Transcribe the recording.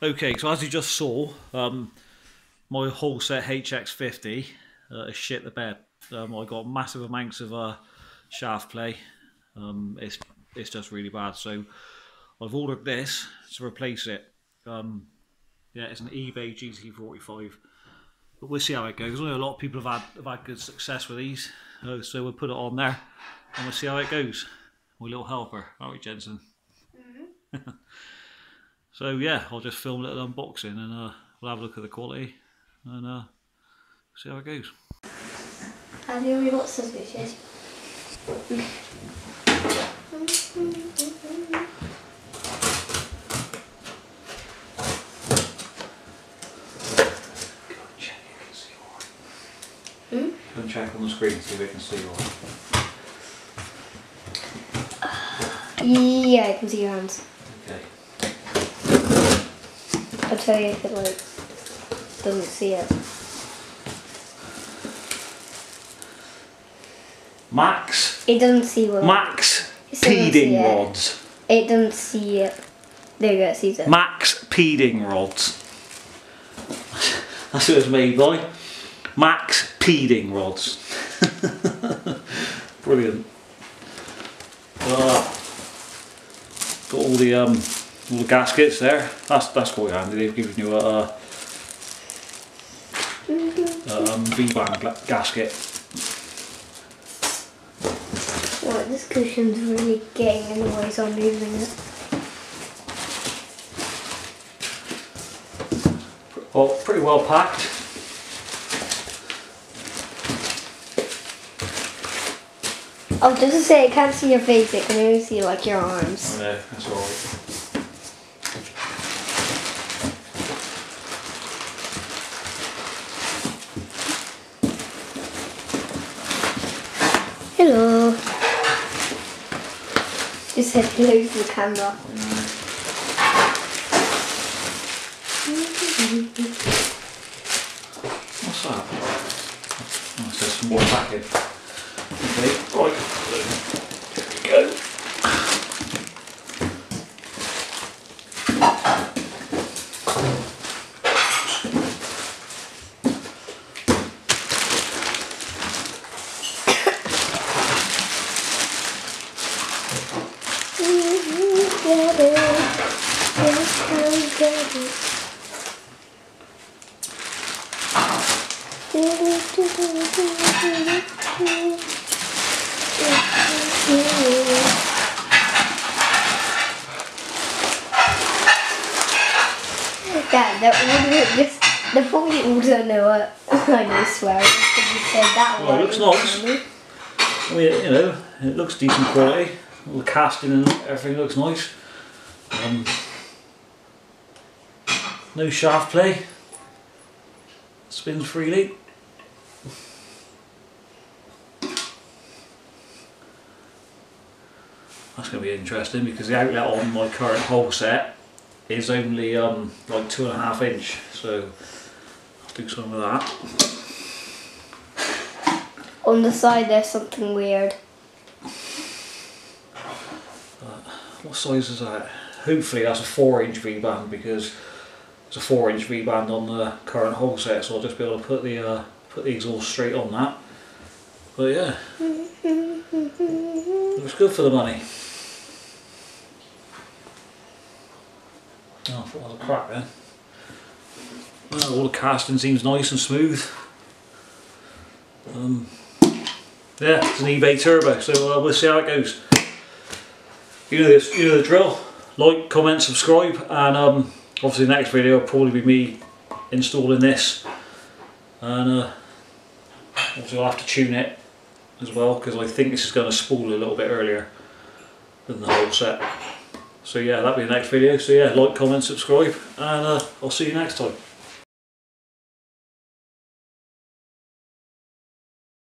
Okay, so as you just saw, my whole set HX50 is shit the bed. I got massive amounts of shaft play. It's just really bad. So I've ordered this to replace it. Yeah, it's an eBay GT45. But we'll see how it goes. I know a lot of people have had good success with these, so we'll put it on there and we'll see how it goes. My little helper, aren't we, Jensen? Mm-hmm. So yeah, I'll just film a little unboxing and we'll have a look at the quality and see how it goes. Have you already got suspicious? Go and check on the screen, see if we can see you all. Yeah, I can see your hands. Okay. I'll tell you if it doesn't see it. Max. It doesn't see what. Max Peeding rods. It doesn't see it. There you go, it sees it. Max Peeding rods. That's what it's made by. Max Peeding rods. Brilliant. Got all the gaskets there. That's quite handy. They've given you a V-band gasket. Right, this cushion's really getting in the way, so I'm moving it. Oh, pretty well packed. Oh, just to say, it can't see your face, it can only see like your arms. Oh, no, that's alright. Hello. Just said hello to the camera. What's that? Oh, it says some more packing. Okay, right. There we go. Yeah, they probably also know what I know swearing because you said that one. Well, it looks nice. I mean, you know, it looks decent quality. All the casting and everything looks nice. No shaft play. Spins freely. That's going to be interesting because the outlet on my current whole set is only like 2.5 inch, so I'll do some of that. On the side there's something weird. What size is that? Hopefully that's a 4-inch V-band because it's a 4-inch V-band on the current whole set, so I'll just be able to put the exhaust straight on that. But yeah, looks good for the money. Oh, I thought that was a crack then. Well, all the casting seems nice and smooth. Yeah, it's an eBay turbo, so we'll see how it goes. You know this, you know the drill. Like, comment, subscribe, and obviously the next video will probably be me installing this, and obviously I'll have to tune it as well because I think this is going to spool a little bit earlier than the whole set. So yeah, that'll be the next video. So yeah, like, comment, subscribe, and I'll see you next time.